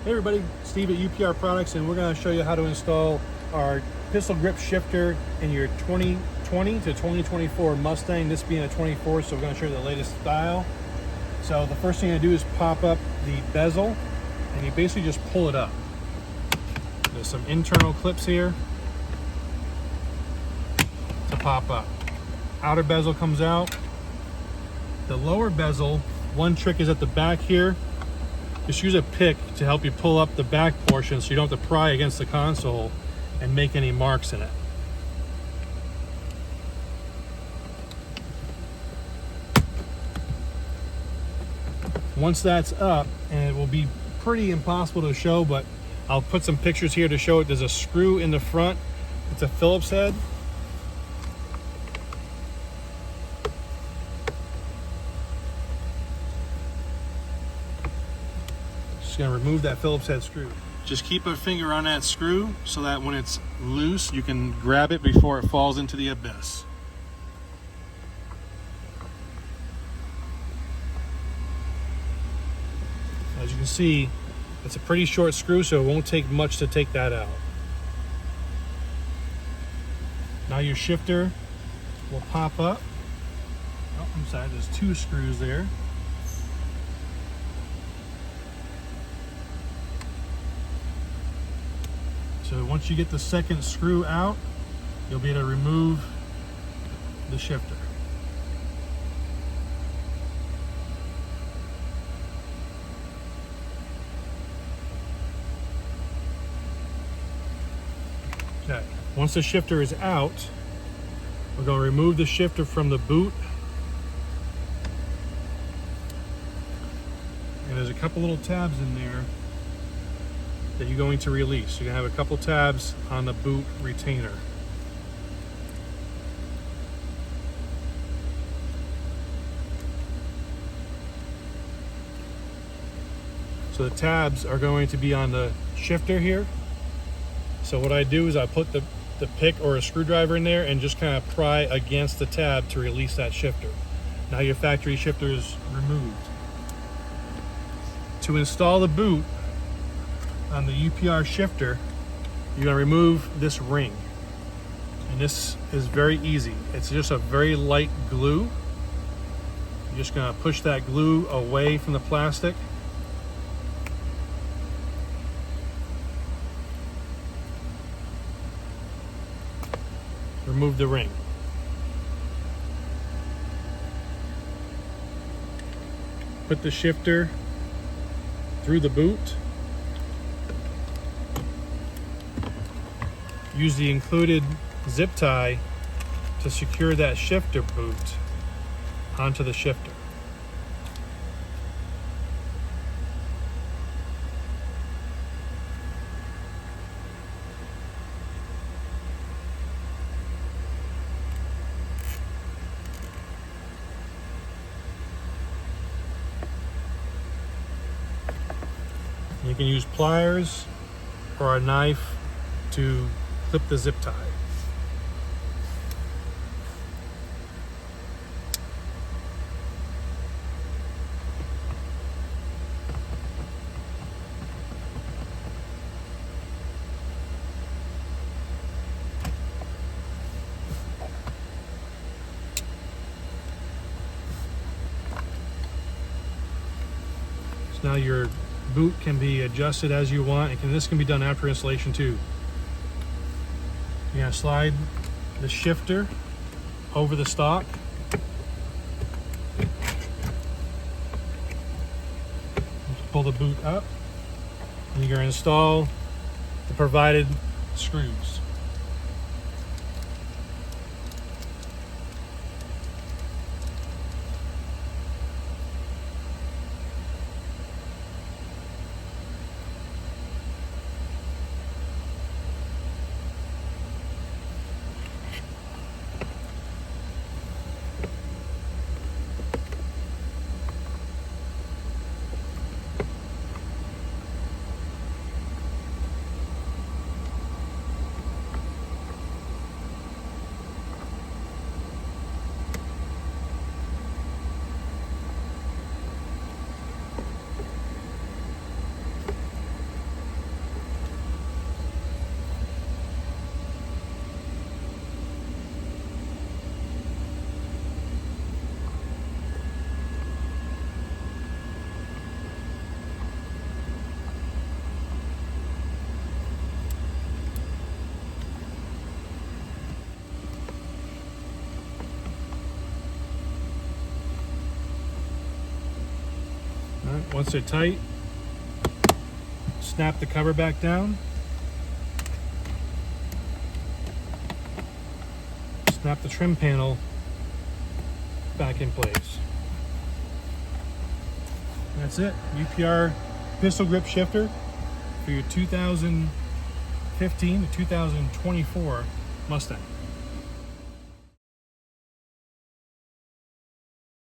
Hey everybody, Steve at UPR Products, and we're going to show you how to install our pistol grip shifter in your 2020 to 2024 Mustang, this being a 24, so we're going to show you the latest style. So the first thing you do is pop up the bezel, and you basically just pull it up. There's some internal clips here to pop up. Outer bezel comes out. The lower bezel, one trick is at the back here. Just use a pick to help you pull up the back portion so you don't have to pry against the console and make any marks in it. Once that's up, and it will be pretty impossible to show, but I'll put some pictures here to show it. There's a screw in the front. It's a Phillips head. Just gonna remove that Phillips head screw. Just keep a finger on that screw so that when it's loose, you can grab it before it falls into the abyss. As you can see, it's a pretty short screw, so it won't take much to take that out. Now your shifter will pop up. Oh, I'm sorry, there's two screws there. So once you get the second screw out, you'll be able to remove the shifter. Okay, once the shifter is out, we're going to remove the shifter from the boot. And there's a couple little tabs in there that you're going to release. You're going to have a couple tabs on the boot retainer. So the tabs are going to be on the shifter here. So what I do is I put the pick or a screwdriver in there and just kind of pry against the tab to release that shifter. Now your factory shifter is removed. To install the boot on the UPR shifter, you're going to remove this ring. And this is very easy. It's just a very light glue. You're just going to push that glue away from the plastic. Remove the ring. Put the shifter through the boot. Use the included zip tie to secure that shifter boot onto the shifter. You can use pliers or a knife to clip the zip tie. So now your boot can be adjusted as you want, and this can be done after installation too. You're going to slide the shifter over the stock. Pull the boot up, and you're going to install the provided screws. All right, once they're tight, snap the cover back down. Snap the trim panel back in place. That's it. UPR pistol grip shifter for your 2015 to 2024 Mustang.